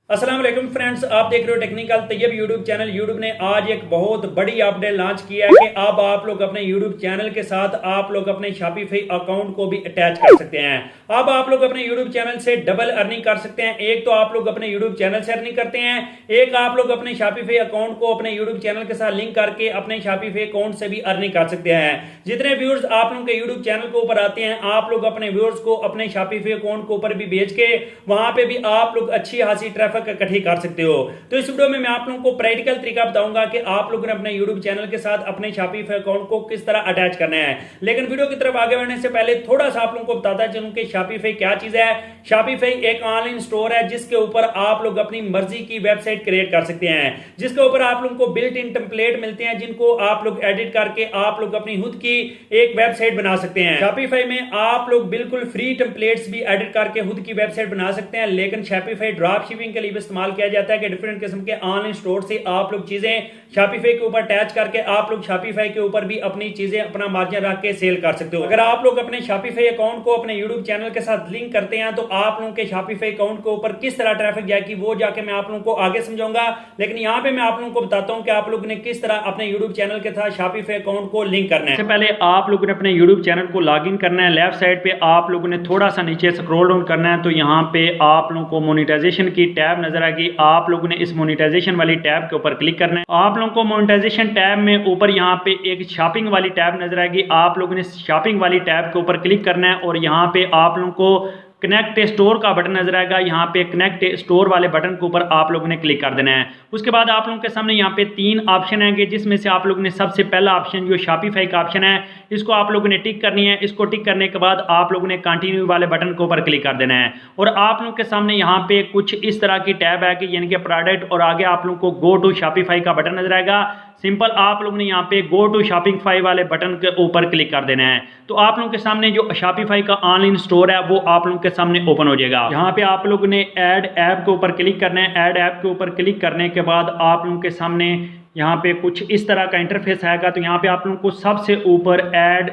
अस्सलाम वालेकुम फ्रेंड्स, आप देख रहे हो technical Tayyab YouTube channel. YouTube ने आज एक बहुत बड़ी अपडेट लॉन्च किया है कि अब आप लोग अपने यूट्यूब चैनल के साथ आप लोग अपने शॉपिफाई अकाउंट को भी अटैच कर सकते हैं। अब आप लोग अपने यूट्यूब चैनल से डबल अर्निंग कर सकते हैं। एक तो आप लोग अपने यूट्यूब चैनल से अर्निंग करते हैं, एक आप लोग अपने शॉपिफाई अकाउंट को अपने यूट्यूब चैनल के साथ लिंक करके अपने शॉपिफाई अकाउंट से भी अर्निंग कर सकते हैं। जितने व्यूअर्स आप लोग के यूट्यूब चैनल के ऊपर आते हैं, आप लोग अपने व्यूअर्स को अपने शॉपिफाई अकाउंट के ऊपर भी भेज के वहां पे भी आप लोग अच्छी खासी ट्रैफिक इकट्ठी कर सकते हो। तो इस वीडियो में मैं आप लोगों को प्रैक्टिकल तरीका बताऊंगा कि आप लोगों ने अपने YouTube चैनल के साथ अपने शॉपिफाई अकाउंट को किस तरह अटैच करना है। लेकिन वीडियो की तरफ आगे बढ़ने से पहले थोड़ा सा आप लोगों को बताता चलूं कि शॉपिफाई क्या चीज है। शॉपिफाई एक ऑनलाइन स्टोर है जिसके ऊपर आप लोग अपनी मर्जी की वेबसाइट क्रिएट कर सकते हैं, जिसके ऊपर आप लोगों को बिल्ट इन टेम्पलेट मिलते हैं जिनको आप लोग एडिट करके आप लोग अपनी खुद की एक वेबसाइट बना सकते हैं। शॉपिफाई में आप लोग बिल्कुल फ्री टेम्पलेट्स भी एडिट करके खुद की वेबसाइट बना सकते हैं, लेकिन शॉपिफाई ड्रॉप शिपिंग के लिए इस्तेमाल किया जाता है कि डिफरेंट किस्म के ऑनलाइन स्टोर से आप लोग चीजें शॉपिफाई के ऊपर अटैच करके आप लोग शॉपिफाई के ऊपर भी अपनी चीजें अपना मार्जिन रख के सेल कर सकते हो। अगर आप लोग अपने शॉपिफाई अकाउंट को अपने यूट्यूब चैनल के साथ लिंक करते हैं तो आप लोगों के शॉपिफाई अकाउंट के ऊपर किस तरह ट्रैफिक जाएगी वो जाके मैं आप लोगों को आगे समझाऊंगा। लेकिन यहाँ पे मैं आप लोगों को बताता हूँ कि आप लोगों ने किस तरह अपने यूट्यूब चैनल के साथ शॉपिफाई अकाउंट को लिंक करना है। सबसे पहले आप लोगों ने अपने यूट्यूब चैनल को लॉग इन करना है। लेफ्ट साइड पे आप लोगों ने थोड़ा सा नीचे स्क्रॉल डाउन करना है तो यहाँ पे आप लोगों को मोनेटाइजेशन की टैब नजर आएगी। आप लोगों ने इस मोनेटाइजेशन वाली टैब के ऊपर क्लिक करना है। आप लोगों को मोनेटाइजेशन टैब में ऊपर यहाँ पे एक शॉपिंग वाली टैब नजर आएगी। आप लोगों ने शॉपिंग वाली टैब के ऊपर क्लिक करना है और यहाँ पे आप लोगों को कनेक्ट स्टोर का बटन नजर आएगा। यहाँ पे कनेक्ट स्टोर वाले बटन के ऊपर आप लोगों ने क्लिक कर देना है। उसके बाद आप लोगों के सामने यहाँ पे 3 ऑप्शन आएंगे, जिसमें से आप लोगों ने सबसे पहला ऑप्शन जो शॉपिफाई का ऑप्शन है इसको आप लोगों ने टिक करनी है। इसको टिक करने के बाद आप लोगों ने कंटिन्यू वाले बटन के ऊपर क्लिक कर देना है और आप लोगों के सामने यहाँ पे कुछ इस तरह की टैब है कि यानी कि प्रोडक्ट और आगे आप लोगों को गो टू शॉपिफाई का बटन नजर आएगा। सिंपल आप लोगों ने यहाँ पे गो टू शॉपिफाई वाले बटन के ऊपर क्लिक कर देना है तो आप लोगों के सामने जो शॉपिफाई का ऑनलाइन स्टोर है वो आप लोगों के सामने ओपन हो जाएगा। यहाँ पे आप लोगों ने ऐड ऐप के ऊपर क्लिक करना है। ऐड ऐप के ऊपर क्लिक करने के बाद आप लोगों के सामने यहाँ पे कुछ इस तरह का इंटरफेस आएगा। तो यहाँ पे आप लोगों को सबसे ऊपर ऐड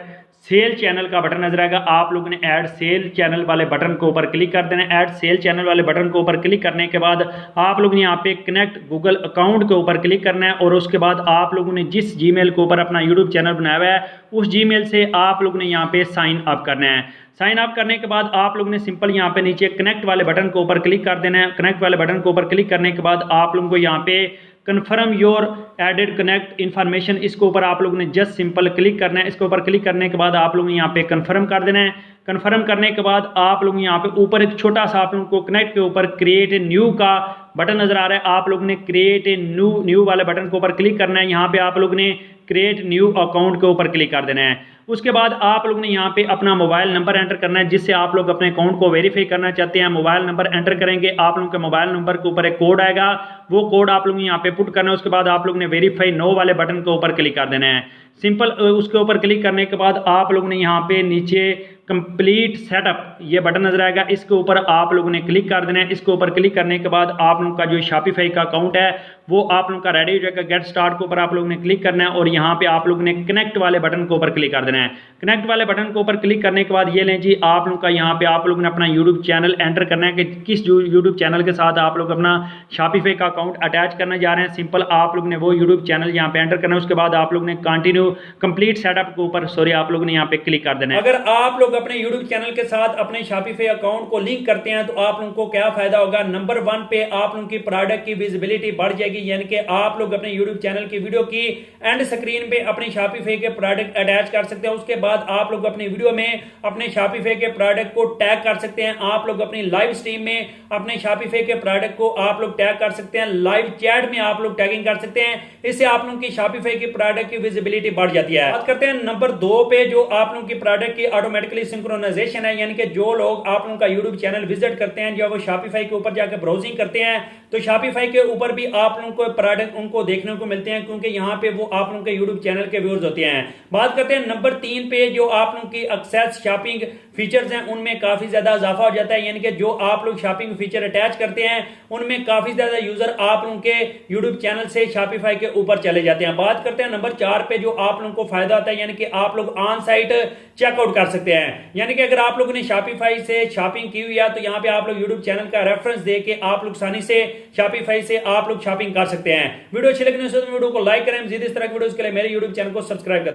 सेल चैनल का बटन नजर आएगा। आप लोगों ने ऐड सेल चैनल वाले बटन के ऊपर क्लिक कर देना है। ऐड सेल चैनल वाले बटन के ऊपर क्लिक करने के बाद आप लोगों ने यहाँ पे कनेक्ट गूगल अकाउंट के ऊपर क्लिक करना है और उसके बाद आप लोगों ने जिस जीमेल के ऊपर अपना यूट्यूब चैनल बनाया हुआ है उस जीमेल से आप लोगों ने यहाँ पे साइन अप करना है। साइन अप करने के बाद आप लोगों ने सिंपल यहाँ पे नीचे कनेक्ट वाले बटन के ऊपर क्लिक कर देना है। कनेक्ट वाले बटन के ऊपर क्लिक करने के बाद आप लोगों को यहाँ पे confirm your added connect information इसके ऊपर आप लोगों ने जस्ट सिंपल क्लिक करना है। इसके ऊपर क्लिक करने के बाद आप लोगों ने यहाँ पे कन्फर्म कर देना है। कन्फर्म करने के बाद आप लोग यहाँ पे ऊपर एक छोटा सा आप लोगों को कनेक्ट के ऊपर क्रिएट ए न्यू का बटन नजर आ रहा है। आप लोगों ने क्रिएट ए न्यू वाले बटन के ऊपर क्लिक करना है। यहाँ पे आप लोगों ने क्रिएट न्यू अकाउंट के ऊपर क्लिक कर देना है। उसके बाद आप लोग ने यहाँ पे अपना मोबाइल नंबर एंटर करना है जिससे आप लोग अपने अकाउंट को वेरीफाई करना चाहते हैं। मोबाइल नंबर एंटर करेंगे, आप लोगों के मोबाइल नंबर के ऊपर एक कोड आएगा, वो कोड आप लोग यहाँ पे पुट करना है। उसके बाद आप लोग ने वेरीफाई नो वाले बटन के ऊपर क्लिक कर देना है। सिंपल उसके ऊपर क्लिक करने के बाद आप लोग ने यहाँ पे नीचे कंप्लीट सेटअप ये बटन नजर आएगा, इसके ऊपर आप लोगों ने क्लिक कर देना है। इसके ऊपर क्लिक करने के बाद आप लोगों का जो शॉपिफाई का अकाउंट है वो आप लोगों का रेडी हो जाएगा। गेट स्टार्ट के ऊपर आप लोगों ने क्लिक करना है और यहाँ पे आप लोगों ने कनेक्ट वाले बटन के ऊपर क्लिक कर देना है। कनेक्ट वाले बटन के ऊपर क्लिक करने के बाद ये लें जी, आप लोगों का यहाँ पे आप लोगों ने अपना यूट्यूब चैनल एंटर करना है कि किस यूट्यूब चैनल के साथ आप लोग अपना शॉपिफाई का अकाउंट अटैच करने जा रहे हैं। सिंपल आप लोग ने वो यूट्यूब चैनल यहाँ पे एंटर करना है। उसके बाद आप लोग ने कंटिन्यू कंप्लीट सेटअप के ऊपर आप लोग ने यहाँ पे क्लिक कर देना है। अगर आप लोग अपने यूट्यूब चैनल के साथ अपने शॉपिफाई अकाउंट को लिंक करते हैं तो आप लोगों को क्या फायदा होगा। नंबर 1 पे आप लोगों की प्रोडक्ट की विजिबिलिटी बढ़ जाएगी, यानी कि आप लोग अपने यूट्यूब चैनल की वीडियो की एंड स्क्रीन पे अपनी शॉपिफाई के प्रोडक्ट अटैच कर सकते हैं। उसके बाद आप लोग अपनी वीडियो में अपने शॉपिफाई के प्रोडक्ट को टैग कर सकते हैं। आप लोग अपनी लाइव स्ट्रीम में अपने शॉपिफाई के प्रोडक्ट को आप लोग टैग कर सकते हैं। लाइव चैट में आप लोग टैगिंग कर सकते हैं। इससे आप लोगों की शॉपिफाई की प्रोडक्ट की विजिबिलिटी बढ़ जाती है। बात करते हैं नंबर 2 पे, जो आप लोगों की प्रोडक्ट की ऑटोमेटिकली सिंक्रोनाइजेशन है, यानी कि जो लोग आप लोगों का यूट्यूब चैनल विजिट करते हैं, जब वो शॉपिफाई के ऊपर जाकर ब्राउजिंग करते हैं तो शॉपिफाई के ऊपर भी आप लोगों लोगों को प्रोडक्ट उनको देखने को मिलते हैं, क्योंकि यहाँ पे वो आप लोगों के यूट्यूब चैनल के व्यूअर्स होते हैं। बात करते हैं नंबर 3 पे, जो आप लोगों की एक्सेस शॉपिंग फीचर्स हैं उनमें काफी ज्यादा इजाफा हो जाता है, यानी कि जो आप लोग शॉपिंग फीचर अटैच करते हैं उनमें काफी ज्यादा यूजर आप लोगों के यूट्यूब चैनल से शॉपिफाई के ऊपर चले जाते हैं। बात करते हैं नंबर 4 पे, जो आप लोगों को फायदा होता है, यानी कि आप लोग ऑन साइट चेकआउट कर सकते हैं। यानी कि अगर आप लोगों ने शॉपिफाई से शॉपिंग की हुई है तो यहाँ पे आप लोग यूट्यूब चैनल का रेफरेंस दे के आप लोग आसानी से शॉपिफाई से आप लोग शॉपिंग कर सकते हैं। वीडियो अच्छी लगने से वीडियो को लाइक करें, मजीद इस तरह की वीडियोस के लिए मेरे यूट्यूब चैनल को सब्सक्राइब करें।